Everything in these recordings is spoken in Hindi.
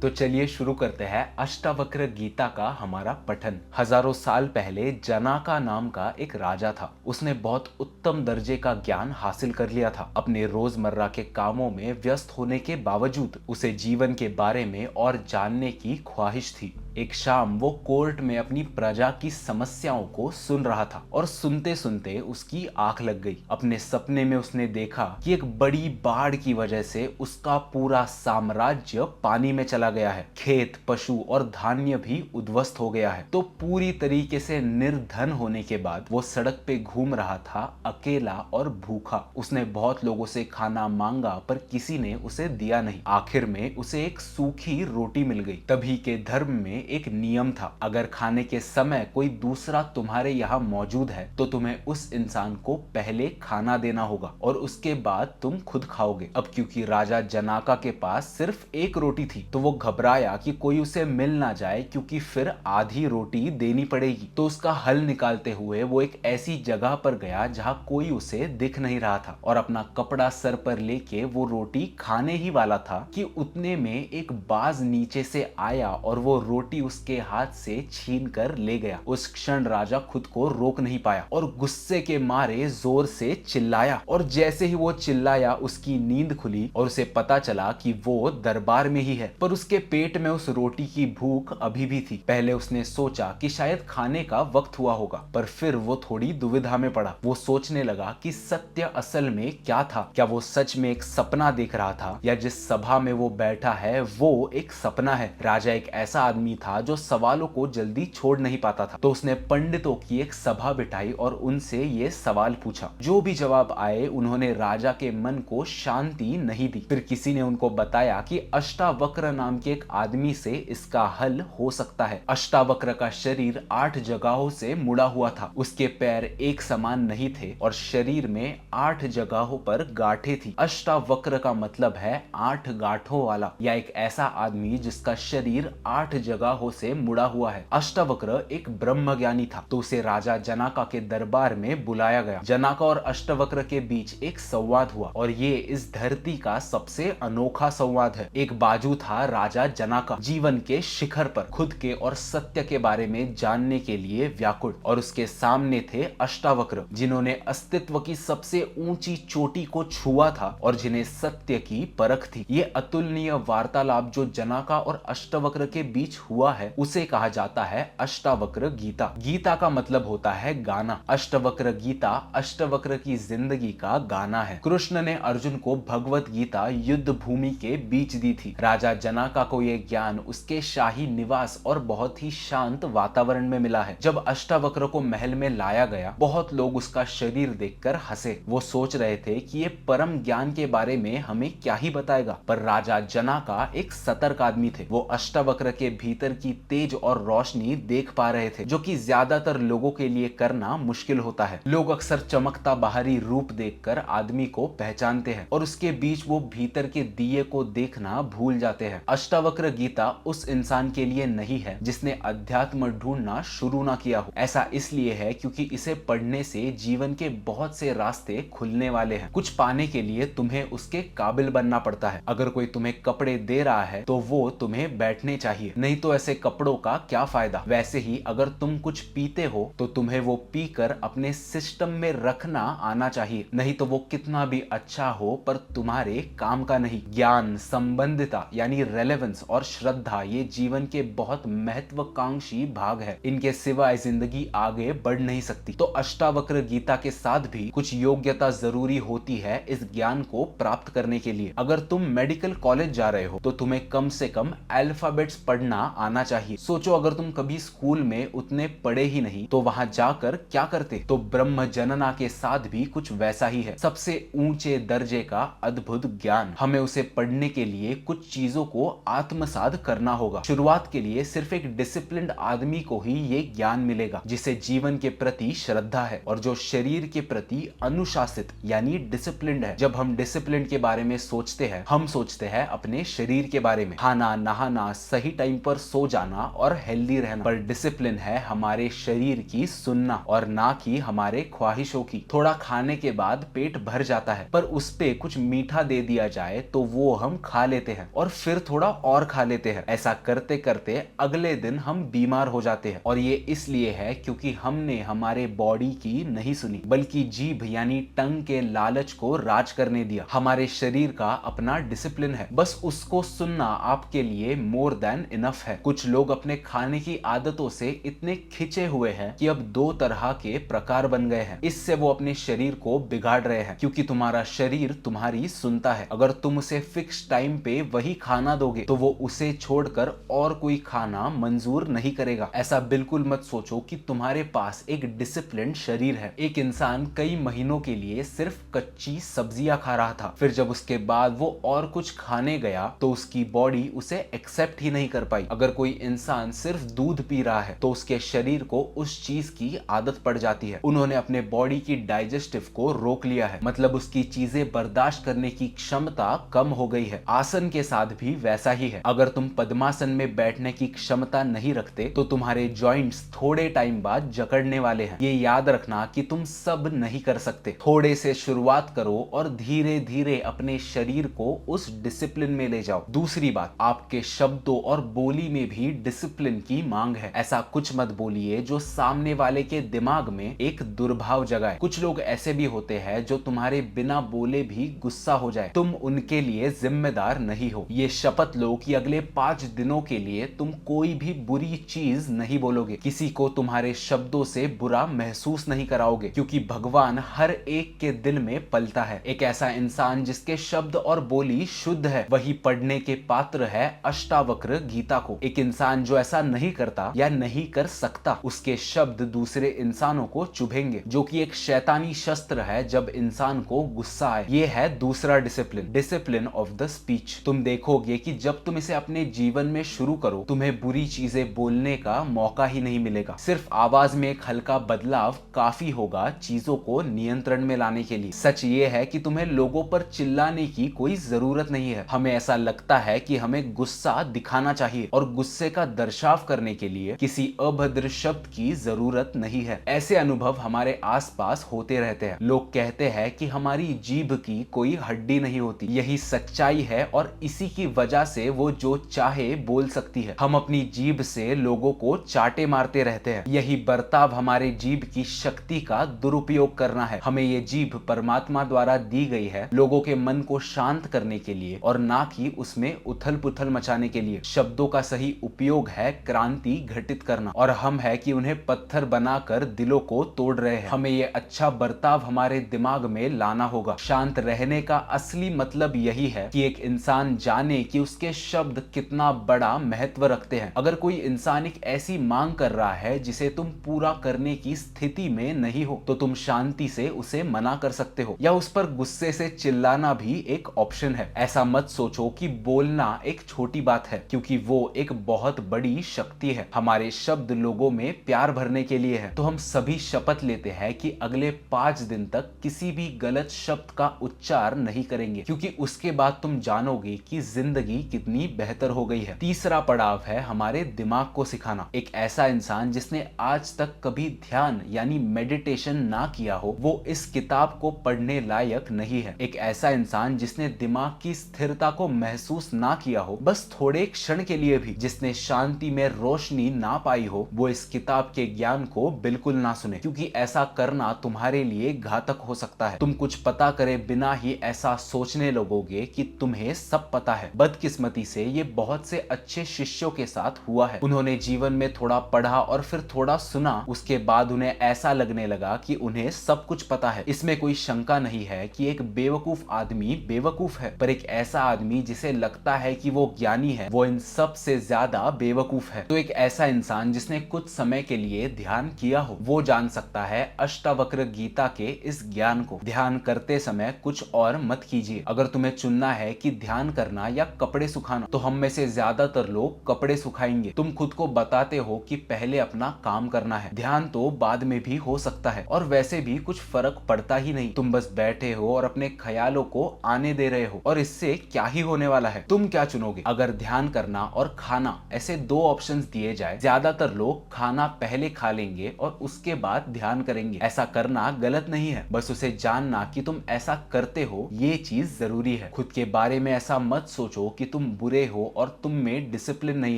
तो चलिए शुरू करते हैं अष्टावक्र गीता का हमारा पठन। हजारों साल पहले जनाका नाम का एक राजा था। उसने बहुत उत्तम दर्जे का ज्ञान हासिल कर लिया था। अपने रोजमर्रा के कामों में व्यस्त होने के बावजूद उसे जीवन के बारे में और जानने की ख्वाहिश थी। एक शाम वो कोर्ट में अपनी प्रजा की समस्याओं को सुन रहा था और सुनते सुनते उसकी आंख लग गई। अपने सपने में उसने देखा कि एक बड़ी बाढ़ की वजह से उसका पूरा साम्राज्य पानी में चला गया है। खेत, पशु और धान्य भी उद्ध्वस्त हो गया है। तो पूरी तरीके से निर्धन होने के बाद वो सड़क पे घूम रहा था, अकेला और भूखा। उसने बहुत लोगों से खाना मांगा पर किसी ने उसे दिया नहीं। आखिर में उसे एक सूखी रोटी मिल गई। तभी के धर्म में एक नियम था, अगर खाने के समय कोई दूसरा तुम्हारे यहाँ मौजूद है तो तुम्हें उस इंसान को पहले खाना देना होगा और उसके बाद तुम खुद खाओगे। अब क्योंकि राजा जनाका के पास सिर्फ एक रोटी थी तो वो घबराया कि कोई उसे मिल ना जाए, क्योंकि फिर आधी रोटी देनी पड़ेगी। तो उसका हल निकालते हुए वो एक ऐसी जगह पर गया जहां कोई उसे दिख नहीं रहा था और अपना कपड़ा सर पर लेके वो रोटी खाने ही वाला था कि उतने में एक बाज नीचे से आया और वो रोटी उसके हाथ से छीन कर ले गया। उस क्षण राजा खुद को रोक नहीं पाया और गुस्से के मारे जोर से चिल्लाया, और जैसे ही वो चिल्लाया उसकी नींद खुली और उसे पता चला कि वो दरबार में ही है। पर उसके पेट में उस रोटी की भूख अभी भी थी। पहले उसने सोचा कि शायद खाने का वक्त हुआ होगा, पर फिर वो थोड़ी दुविधा में पड़ा। वो सोचने लगा कि सत्य असल में क्या था। क्या वो सच में एक सपना देख रहा था या जिस सभा में वो बैठा है वो एक सपना है। राजा एक ऐसा आदमी था जो सवालों को जल्दी छोड़ नहीं पाता था। तो उसने पंडितों की एक सभा बिठाई और उनसे ये सवाल पूछा। जो भी जवाब आए उन्होंने राजा के मन को शांति नहीं दी। फिर किसी ने उनको बताया कि अष्टावक्र नाम के एक आदमी से इसका हल हो सकता है। अष्टावक्र का शरीर 8 जगहों से मुड़ा हुआ था। उसके पैर एक समान नहीं थे और शरीर में 8 जगहों पर गांठें थी। अष्टावक्र का मतलब है 8 गांठों वाला, या एक ऐसा आदमी जिसका शरीर 8 जगहों से मुड़ा हुआ है। अष्टावक्र एक ब्रह्मज्ञानी था। तो उसे राजा जनाका के दरबार में बुलाया गया। जनाका और अष्टावक्र के बीच एक संवाद हुआ और ये इस धरती का सबसे अनोखा संवाद है। एक बाजू था राजा जनाका, जीवन के शिखर पर, खुद के और सत्य के बारे में जानने के लिए व्याकुल, और उसके सामने थे अष्टावक्र, जिन्होंने अस्तित्व की सबसे ऊंची चोटी को छुआ था और जिन्हें सत्य की परख थी। ये अतुलनीय वार्तालाप जो जनाका और अष्टावक्र के बीच हुआ है उसे कहा जाता है अष्टावक्र गीता। गीता का मतलब होता है गाना। अष्टावक्र गीता अष्टावक्र की जिंदगी का गाना है। कृष्ण ने अर्जुन को भगवत गीता युद्ध भूमि के बीच दी थी। राजा जनाका को यह ज्ञान उसके शाही निवास और बहुत ही शांत वातावरण में मिला है। जब अष्टावक्र को महल में लाया गया, बहुत लोग उसका शरीर देखकर हंसे। वो सोच रहे थे कि ये परम ज्ञान के बारे में हमें क्या ही बताएगा। पर राजा जनाका एक सतर्क आदमी थे। वो अष्टावक्र के भीतर की तेज और रोशनी देख पा रहे थे, जो कि ज्यादातर लोगों के लिए करना मुश्किल होता है। लोग अक्सर चमकता बाहरी रूप देखकर आदमी को पहचानते हैं और उसके बीच वो भीतर के दिए को देखना भूल जाते हैं। अष्टावक्र गीता उस इंसान के लिए नहीं है जिसने अध्यात्म ढूंढना शुरू ना किया हो। ऐसा इसलिए है क्योंकि इसे पढ़ने से जीवन के बहुत से रास्ते खुलने वाले हैं। कुछ पाने के लिए तुम्हें उसके काबिल बनना पड़ता है। अगर कोई तुम्हें कपड़े दे रहा है तो वो तुम्हें बैठने चाहिए, नहीं तो ऐसे कपड़ों का क्या फायदा। वैसे ही अगर तुम कुछ पीते हो तो तुम्हें वो पीकर अपने सिस्टम में रखना आना चाहिए, नहीं तो वो कितना भी अच्छा हो पर तुम्हारे काम का नहीं। ज्ञान, संबंधिता यानी रेलेवेंस और श्रद्धा ये जीवन के बहुत महत्वाकांक्षी भाग है। इनके सिवाय जिंदगी आगे बढ़ नहीं सकती। तो अष्टावक्र गीता के साथ भी कुछ योग्यता जरूरी होती है इस ज्ञान को प्राप्त करने के लिए। अगर तुम मेडिकल कॉलेज जा रहे हो तो तुम्हें कम से कम अल्फाबेट्स पढ़ना आना चाहिए। सोचो अगर तुम कभी स्कूल में उतने पढ़े ही नहीं तो वहां जाकर क्या करते। तो ब्रह्म जनना के साथ भी कुछ वैसा ही है। सबसे ऊंचे दर्जे का अद्भुत ज्ञान, हमें उसे पढ़ने के लिए कुछ चीजों को आत्मसात करना होगा। शुरुआत के लिए सिर्फ एक डिसिप्लिन्ड आदमी को ही ये ज्ञान मिलेगा जिसे जीवन के प्रति श्रद्धा है और जो शरीर के प्रति अनुशासित यानी डिसिप्लिन्ड है। जब हम डिसिप्लिन के बारे में सोचते हैं हम सोचते हैं अपने शरीर के बारे में। खाना, नहाना, सही टाइम पर सो जाना और हेल्दी रहना। पर डिसिप्लिन है हमारे शरीर की सुनना और ना कि हमारे ख्वाहिशों की। थोड़ा खाने के बाद पेट भर जाता है, पर उस पे कुछ मीठा दे दिया जाए तो वो हम खा लेते हैं और फिर थोड़ा और खा लेते हैं। ऐसा करते करते अगले दिन हम बीमार हो जाते हैं, और ये इसलिए है क्योंकि हमने हमारे बॉडी की नहीं सुनी, बल्कि जीभ यानी टंग के लालच को राज करने दिया। हमारे शरीर का अपना डिसिप्लिन है, बस उसको सुनना आपके लिए मोर देन इनफ है। कुछ लोग अपने खाने की आदतों से इतने खिंचे हुए हैं कि अब दो तरह के प्रकार बन गए हैं। इससे वो अपने शरीर को बिगाड़ रहे हैं, क्योंकि तुम्हारा शरीर तुम्हारी सुनता है। अगर तुम उसे फिक्स टाइम पे वही खाना दोगे तो वो उसे छोड़कर और कोई खाना मंजूर नहीं करेगा। ऐसा बिल्कुल मत सोचो कि तुम्हारे पास एक डिसिप्लिन शरीर है। एक इंसान कई महीनों के लिए सिर्फ कच्ची सब्जियां खा रहा था, फिर जब उसके बाद वो और कुछ खाने गया तो उसकी बॉडी उसे एक्सेप्ट ही नहीं कर पाई। अगर कोई इंसान सिर्फ दूध पी रहा है तो उसके शरीर को उस चीज की आदत पड़ जाती है। उन्होंने अपने बॉडी की डाइजेस्टिव को रोक लिया है, मतलब उसकी चीजें बर्दाश्त करने की क्षमता कम हो गई है। आसन के साथ भी वैसा ही है। अगर तुम पद्मासन में बैठने की क्षमता नहीं रखते तो तुम्हारे जॉइंट्स थोड़े टाइम बाद जकड़ने वाले हैं। ये याद रखना कि तुम सब नहीं कर सकते। थोड़े से शुरुआत करो और धीरे धीरे अपने शरीर को उस डिसिप्लिन में ले जाओ। दूसरी बात, आपके शब्दों और बोली में भी डिसिप्लिन की मांग है। ऐसा कुछ मत बोलिए जो सामने वाले के दिमाग में एक दुर्भाव जगाए। कुछ लोग ऐसे भी होते हैं जो तुम्हारे बिना बोले भी गुस्सा हो जाए। तुम उनके लिए जिम्मेदार नहीं हो। ये शपथ लो कि अगले 5 दिनों के लिए तुम कोई भी बुरी चीज नहीं बोलोगे, किसी को तुम्हारे शब्दों से बुरा महसूस नहीं कराओगे, क्योंकि भगवान हर एक के दिल में पलता है। एक ऐसा इंसान जिसके शब्द और बोली शुद्ध है, वही पढ़ने के पात्र है अष्टावक्र गीता को। एक इंसान जो ऐसा नहीं करता या नहीं कर सकता, उसके शब्द दूसरे इंसानों को चुभेंगे, जो कि एक शैतानी शस्त्र है जब इंसान को गुस्सा आए। ये है दूसरा discipline, discipline of the speech. तुम देखोगे कि जब तुम इसे अपने जीवन में शुरू करो, तुम्हें बुरी चीजें बोलने का मौका ही नहीं मिलेगा। सिर्फ आवाज में एक हल्का बदलाव काफी होगा चीजों को नियंत्रण में लाने के लिए। सच ये है कि तुम्हें लोगों पर चिल्लाने की कोई जरूरत नहीं है। हमें ऐसा लगता है कि हमें गुस्सा दिखाना चाहिए, और गुस्से का दर्शाव करने के लिए किसी अभद्र शब्द की जरूरत नहीं है। ऐसे अनुभव हमारे आसपास होते रहते हैं। लोग कहते हैं कि हमारी जीभ की कोई हड्डी नहीं होती। यही सच्चाई है, और इसी की वजह से वो जो चाहे बोल सकती है। हम अपनी जीभ से लोगों को चाटे मारते रहते हैं। यही बर्ताव हमारे जीभ की शक्ति का दुरुपयोग करना है। हमें ये जीभ परमात्मा द्वारा दी गई है लोगों के मन को शांत करने के लिए, और ना कि उसमें उथल पुथल मचाने के लिए। शब्दों का सही उपयोग है क्रांति घटित करना, और हम है कि उन्हें पत्थर बनाकर दिलों को तोड़ रहे हैं। हमें ये अच्छा बर्ताव हमारे दिमाग में लाना होगा। शांत रहने का असली मतलब यही है कि एक इंसान जाने कि उसके शब्द कितना बड़ा महत्व रखते हैं। अगर कोई इंसान एक ऐसी मांग कर रहा है जिसे तुम पूरा करने की स्थिति में नहीं हो, तो तुम शांति से उसे मना कर सकते हो, या उस पर गुस्से से चिल्लाना भी एक ऑप्शन है। ऐसा मत सोचो कि बोलना एक छोटी बात है, क्योंकि वो एक बहुत बड़ी शक्ति है। हमारे शब्द लोगों में प्यार भरने के लिए है। तो हम सभी शपथ लेते हैं कि अगले 5 दिन तक किसी भी गलत शब्द का उच्चार नहीं करेंगे, क्योंकि उसके बाद तुम जानोगे कि जिंदगी कितनी बेहतर हो गई है। तीसरा पड़ाव है हमारे दिमाग को सिखाना। एक ऐसा इंसान जिसने आज तक कभी ध्यान यानी मेडिटेशन ना किया हो, वो इस किताब को पढ़ने लायक नहीं है। एक ऐसा इंसान जिसने दिमाग की स्थिरता को महसूस ना किया हो, बस थोड़े क्षण के लिए भी, जिसने शांति में रोशनी ना पाई हो, वो इस किताब के ज्ञान को बिल्कुल ना सुने, क्योंकि ऐसा करना तुम्हारे लिए घातक हो सकता है। तुम कुछ पता करे बिना ही ऐसा सोचने लगोगे कि तुम्हें सब पता है। बदकिस्मती से ये बहुत से अच्छे शिष्यों के साथ हुआ है। उन्होंने जीवन में थोड़ा पढ़ा और फिर थोड़ा सुना, उसके बाद उन्हें ऐसा लगने लगा कि उन्हें सब कुछ पता है। इसमें कोई शंका नहीं है कि एक बेवकूफ आदमी बेवकूफ है, पर एक ऐसा आदमी जिसे लगता है कि वो ज्ञानी है, वो इन सब से ज्यादा बेवकूफ है। तो एक ऐसा इंसान जिसने कुछ समय के लिए ध्यान किया हो, वो जान सकता है अष्टावक्र गीता के इस ज्ञान को। ध्यान करते समय कुछ और मत कीजिए। अगर तुम्हें चुनना है कि ध्यान करना या कपड़े सुखाना, तो हम में से ज्यादातर लोग कपड़े सुखाएंगे। तुम खुद को बताते हो कि पहले अपना काम करना है, ध्यान तो बाद में भी हो सकता है, और वैसे भी कुछ फर्क पड़ता ही नहीं। तुम बस बैठे हो और अपने ख्यालों को आने दे रहे हो, और इससे क्या ही होने वाला है। तुम क्या चुनोगे? अगर ध्यान करना और खाना खाना, ऐसे दो ऑप्शंस दिए जाए, ज्यादातर लोग खाना पहले खा लेंगे और उसके बाद ध्यान करेंगे। ऐसा करना गलत नहीं है, बस उसे जानना कि तुम ऐसा करते हो ये चीज जरूरी है। खुद के बारे में ऐसा मत सोचो कि तुम बुरे हो और तुम में डिसिप्लिन नहीं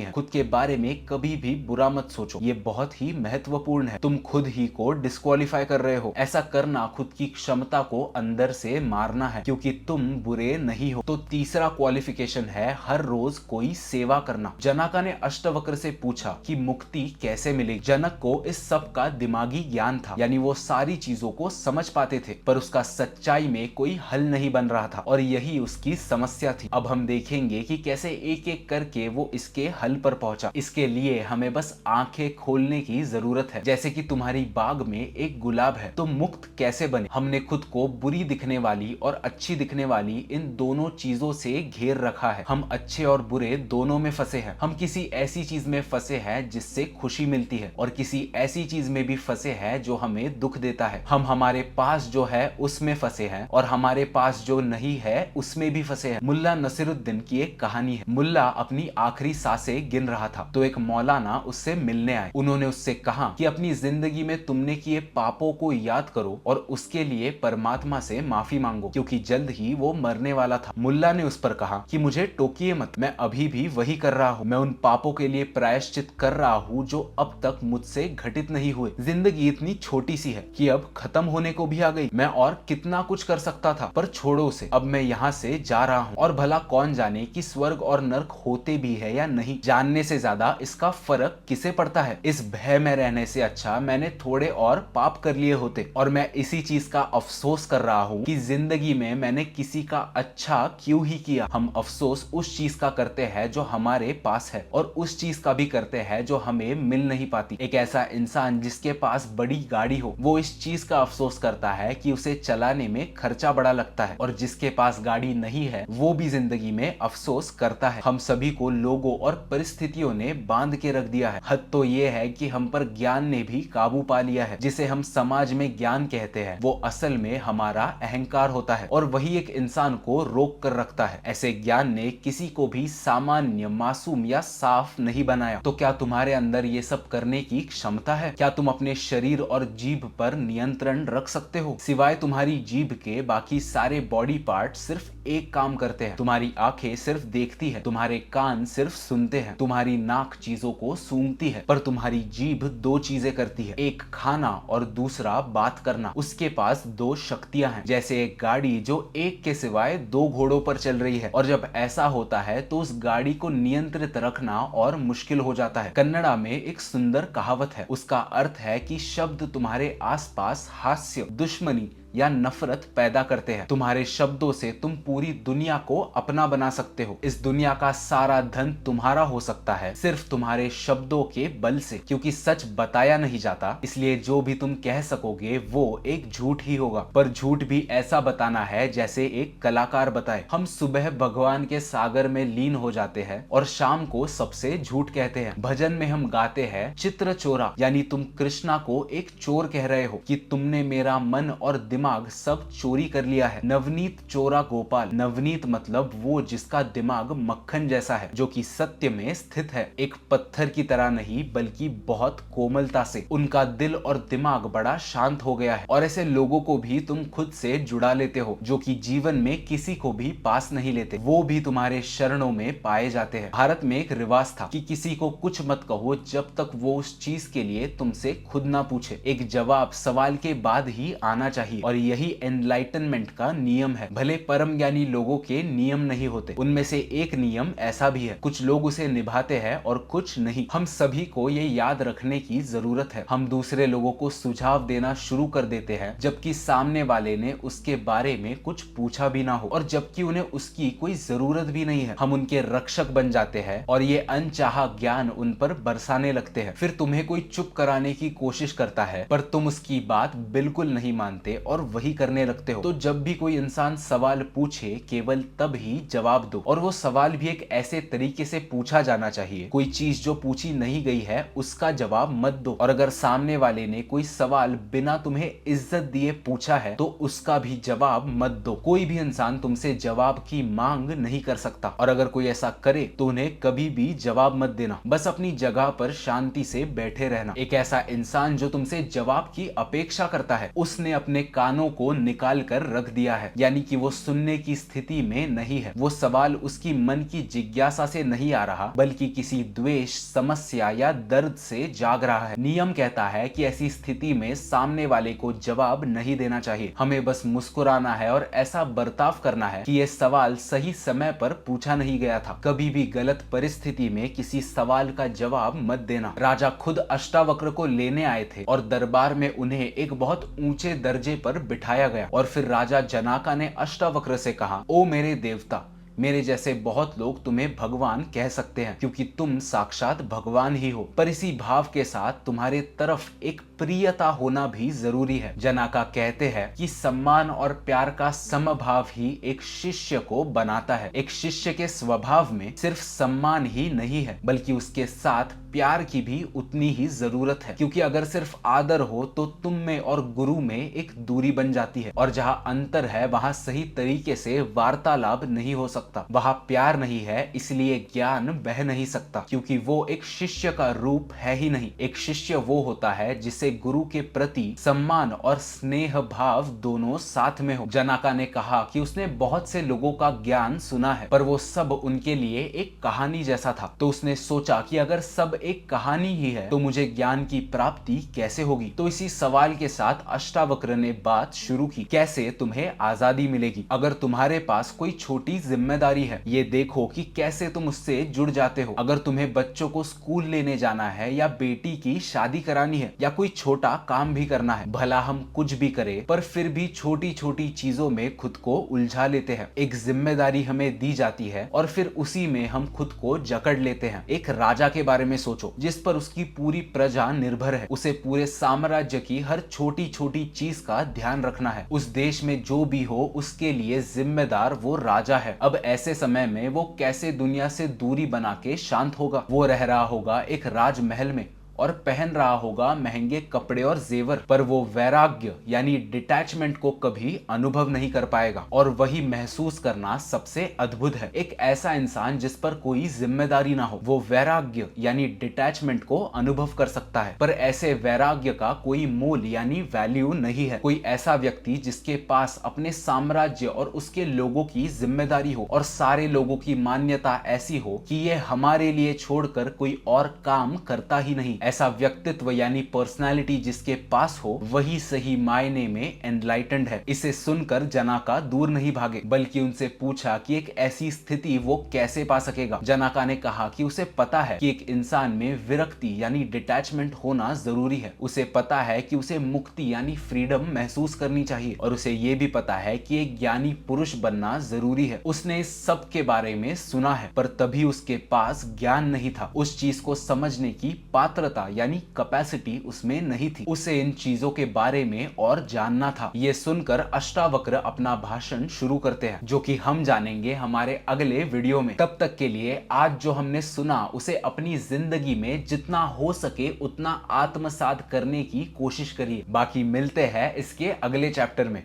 है। खुद के बारे में कभी भी बुरा मत सोचो, ये बहुत ही महत्वपूर्ण है। तुम खुद ही को डिस्क्वालीफाई कर रहे हो। ऐसा करना खुद की क्षमता को अंदर से मारना है, क्योंकि तुम बुरे नहीं हो। तो तीसरा क्वालिफिकेशन है हर रोज कोई सेवा करना। जनका ने अष्टवक्र से पूछा कि मुक्ति कैसे मिलेगी। जनक को इस सब का दिमागी ज्ञान था, यानी वो सारी चीजों को समझ पाते थे, पर उसका सच्चाई में कोई हल नहीं बन रहा था और यही उसकी समस्या थी। अब हम देखेंगे कि कैसे एक एक करके वो इसके हल पर पहुंचा। इसके लिए हमें बस आंखें खोलने की जरूरत है। जैसे कि तुम्हारी बाग में एक गुलाब है, तो मुक्त कैसे बने? हमने खुद को बुरी दिखने वाली और अच्छी दिखने वाली इन दोनों चीजों से घेर रखा है। हम अच्छे और बुरे दोनों में फंसे हैं। हम किसी ऐसी चीज में फंसे हैं जिससे खुशी मिलती है और किसी ऐसी चीज में भी फंसे हैं जो हमें दुख देता है। हम हमारे पास जो है उसमें फंसे हैं और हमारे पास जो नहीं है उसमें भी फंसे हैं। मुल्ला नसीरुद्दीन की एक कहानी है। मुल्ला अपनी आखिरी सांसें गिन रहा था तो एक मौलाना उससे मिलने आए। उन्होंने उससे कहा कि अपनी जिंदगी में तुमने किए पापों को याद करो और उसके लिए परमात्मा से माफी मांगो, क्योंकि जल्द ही वो मरने वाला था। मुल्ला ने उस पर कहा कि मुझे टोकिए मत, मैं अभी भी वही कर रहा हूँ। मैं उन पापों के लिए प्रायश्चित कर रहा हूँ जो अब तक मुझसे घटित नहीं हुए। जिंदगी इतनी छोटी सी है कि अब खत्म होने को भी आ गई। मैं और कितना कुछ कर सकता था, पर छोड़ो उसे। अब मैं यहाँ से जा रहा हूँ और भला कौन जाने कि स्वर्ग और नर्क होते भी है या नहीं। जानने से ज्यादा इसका फर्क किसे पड़ता है? इस भय में रहने से अच्छा मैंने थोड़े और पाप कर लिए होते। और मैं इसी चीज का अफसोस कर रहा हूँ कि जिंदगी में मैंने किसी का अच्छा क्यों ही किया। हम अफसोस उस चीज का करते हैं जो हमारे पास है और उस चीज का भी करते हैं जो हमें मिल नहीं पाती। एक ऐसा इंसान जिसके पास बड़ी गाड़ी हो, वो इस चीज का अफसोस करता है कि उसे चलाने में खर्चा बड़ा लगता है, और जिसके पास गाड़ी नहीं है वो भी जिंदगी में अफसोस करता है। हम सभी को लोगों और परिस्थितियों ने बांध के रख दिया है। हद तो ये है कि हम पर ज्ञान ने भी काबू पा लिया है। जिसे हम समाज में ज्ञान कहते हैं वो असल में हमारा अहंकार होता है और वही एक इंसान को रोक कर रखता है। ऐसे ज्ञान ने किसी को भी सामान्य, मासूम या साफ नहीं बनाया। तो क्या तुम्हारे अंदर ये सब करने की क्षमता है? क्या तुम अपने शरीर और जीभ पर नियंत्रण रख सकते हो? सिवाय तुम्हारी जीभ के बाकी सारे बॉडी पार्ट सिर्फ एक काम करते हैं। तुम्हारी आंखें सिर्फ देखती है, तुम्हारे कान सिर्फ सुनते हैं, तुम्हारी नाक चीजों को सूंघती है, पर तुम्हारी जीभ दो चीजें करती है, एक खाना और दूसरा बात करना। उसके पास दो शक्तियां हैं, जैसे एक गाड़ी जो एक के सिवाय दो घोड़ों पर चल रही है। और जब ऐसा होता है तो उस गाड़ी को नियंत्रित रखना और मुश्किल हो जाता है। कन्नड़ा में एक सुंदर कहावत है, उसका अर्थ है कि शब्द तुम्हारे आसपास हास्य, दुश्मनी या नफरत पैदा करते हैं। तुम्हारे शब्दों से तुम पूरी दुनिया को अपना बना सकते हो। इस दुनिया का सारा धन तुम्हारा हो सकता है सिर्फ तुम्हारे शब्दों के बल से, क्योंकि सच बताया नहीं जाता, इसलिए जो भी तुम कह सकोगे वो एक झूठ ही होगा। पर झूठ भी ऐसा बताना है जैसे एक कलाकार बताए। हम सुबह भगवान के सागर में लीन हो जाते हैं और शाम को सबसे झूठ कहते हैं। भजन में हम गाते हैं चित्र चोरा, यानी तुम कृष्णा को एक चोर कह रहे हो कि तुमने मेरा मन और दिमाग सब चोरी कर लिया है। नवनीत चोरा गोपाल। नवनीत मतलब वो जिसका दिमाग मक्खन जैसा है, जो कि सत्य में स्थित है, एक पत्थर की तरह नहीं बल्कि बहुत कोमलता से। उनका दिल और दिमाग बड़ा शांत हो गया है। और ऐसे लोगों को भी तुम खुद से जुड़ा लेते हो जो कि जीवन में किसी को भी पास नहीं लेते, वो भी तुम्हारे शरणों में पाए जाते हैं। भारत में एक रिवाज था कि किसी को कुछ मत कहो जब तक वो उस चीज के लिए तुमसे खुद ना पूछे। एक जवाब सवाल के बाद ही आना चाहिए और यही एनलाइटनमेंट का नियम है। भले परम ज्ञानी लोगों के नियम नहीं होते, उनमें से एक नियम ऐसा भी है, कुछ लोग उसे निभाते हैं और कुछ नहीं। हम सभी को ये याद रखने की जरूरत है। हम दूसरे लोगों को सुझाव देना शुरू कर देते हैं जबकि सामने वाले ने उसके बारे में कुछ पूछा भी ना हो और जबकि उन्हें उसकी कोई जरूरत भी नहीं है। हम उनके रक्षक बन जाते हैं और ये अनचाहा ज्ञान उन पर बरसाने लगते हैं। फिर तुम्हें कोई चुप कराने की कोशिश करता है पर तुम उसकी बात बिल्कुल नहीं मानते और वही करने लगते हो। तो जब भी कोई इंसान सवाल पूछे केवल तब ही जवाब दो, और वो सवाल भी एक ऐसे तरीके से पूछा जाना चाहिए। कोई चीज जो पूछी नहीं गई है उसका जवाब मत दो, और अगर सामने वाले ने कोई सवाल बिना तुम्हें इज्जत दिए पूछा है तो उसका भी जवाब मत दो। कोई भी इंसान तुमसे जवाब की मांग नहीं कर सकता, और अगर कोई ऐसा करे तो उन्हें कभी भी जवाब मत देना। बस अपनी जगह पर शांति से बैठे रहना। एक ऐसा इंसान जो तुमसे जवाब की अपेक्षा करता है उसने अपने कानों को निकाल कर रख दिया है, यानी कि वो सुनने की स्थिति में नहीं है। वो सवाल उसकी मन की जिज्ञासा से नहीं आ रहा, बल्कि किसी द्वेष, समस्या या दर्द से जाग रहा है। नियम कहता है कि ऐसी स्थिति में सामने वाले को जवाब नहीं देना चाहिए। हमें बस मुस्कुराना है और ऐसा बर्ताव करना है कि ये सवाल सही समय पर पूछा नहीं गया था। कभी भी गलत परिस्थिति में किसी सवाल का जवाब मत देना। राजा खुद अष्टावक्र को लेने आए थे और दरबार में उन्हें एक बहुत ऊंचे दर्जे पर बिठाया गया, और फिर राजा जनाका ने अष्टावक्र से कहा, ओ मेरे देवता, मेरे जैसे बहुत लोग तुम्हें भगवान कह सकते हैं क्योंकि तुम साक्षात भगवान ही हो, पर इसी भाव के साथ तुम्हारे तरफ एक प्रियता होना भी जरूरी है। जनाका कहते हैं कि सम्मान और प्यार का समभाव ही एक शिष्य को बनाता है। एक शिष्य के स्वभाव में सिर्फ सम्मान ही नहीं है, बल्कि उसके साथ प्यार की भी उतनी ही जरूरत है, क्योंकि अगर सिर्फ आदर हो तो तुम में और गुरु में एक दूरी बन जाती है, और जहां अंतर है वहां सही तरीके से वार्तालाप नहीं हो सकता। वहां प्यार नहीं है, इसलिए ज्ञान बह नहीं सकता, क्योंकि वो एक शिष्य का रूप है ही नहीं। एक शिष्य वो होता है जिसे गुरु के प्रति सम्मान और स्नेह भाव दोनों साथ में हो। जनाका ने कहा कि उसने बहुत से लोगों का ज्ञान सुना है, पर वो सब उनके लिए एक कहानी जैसा था। तो उसने सोचा कि अगर सब एक कहानी ही है तो मुझे ज्ञान की प्राप्ति कैसे होगी। तो इसी सवाल के साथ अष्टावक्र ने बात शुरू की, कैसे तुम्हें आजादी मिलेगी। अगर तुम्हारे पास कोई छोटी जिम्मेदारी है, ये देखो कि कैसे तुम उससे जुड़ जाते हो। अगर तुम्हें बच्चों को स्कूल लेने जाना है, या बेटी की शादी करानी है, या कोई छोटा काम भी करना है, भला हम कुछ भी करें पर फिर भी छोटी छोटी चीजों में खुद को उलझा लेते हैं। एक जिम्मेदारी हमें दी जाती है और फिर उसी में हम खुद को जकड़ लेते हैं। एक राजा के बारे में सोचो जिस पर उसकी पूरी प्रजा निर्भर है। उसे पूरे साम्राज्य की हर छोटी छोटी चीज का ध्यान रखना है। उस देश में जो भी हो उसके लिए जिम्मेदार वो राजा है। अब ऐसे समय में वो कैसे दुनिया से दूरी बना के शांत होगा। वो रह रहा होगा एक राजमहल में और पहन रहा होगा महंगे कपड़े और जेवर, पर वो वैराग्य यानी डिटैचमेंट को कभी अनुभव नहीं कर पाएगा, और वही महसूस करना सबसे अद्भुत है। एक ऐसा इंसान जिस पर कोई जिम्मेदारी ना हो, वो वैराग्य यानी डिटैचमेंट को अनुभव कर सकता है, पर ऐसे वैराग्य का कोई मोल यानी वैल्यू नहीं है। कोई ऐसा व्यक्ति जिसके पास अपने साम्राज्य और उसके लोगों की जिम्मेदारी हो, और सारे लोगों की मान्यता ऐसी हो कि ये हमारे लिए छोड़कर कोई और काम करता ही नहीं। ऐसा व्यक्तित्व यानी पर्सनालिटी जिसके पास हो, वही सही मायने में एनलाइटेंड है। इसे सुनकर जनाका दूर नहीं भागे, बल्कि उनसे पूछा कि एक ऐसी स्थिति वो कैसे पा सकेगा। जनाका ने कहा कि उसे पता है कि एक इंसान में विरक्ति यानी डिटैचमेंट होना जरूरी है। उसे पता है कि उसे मुक्ति यानी फ्रीडम महसूस करनी चाहिए, और उसे ये भी पता है कि एक ज्ञानी पुरुष बनना जरूरी है। उसने इस सब के बारे में सुना है, पर तभी उसके पास ज्ञान नहीं था। उस चीज को समझने की पात्रता यानी कैपेसिटी उसमें नहीं थी। उसे इन चीजों के बारे में और जानना था। ये सुनकर अष्टावक्र अपना भाषण शुरू करते हैं, जो कि हम जानेंगे हमारे अगले वीडियो में। तब तक के लिए आज जो हमने सुना उसे अपनी जिंदगी में जितना हो सके उतना आत्मसात करने की कोशिश करिए। बाकी मिलते हैं इसके अगले चैप्टर में।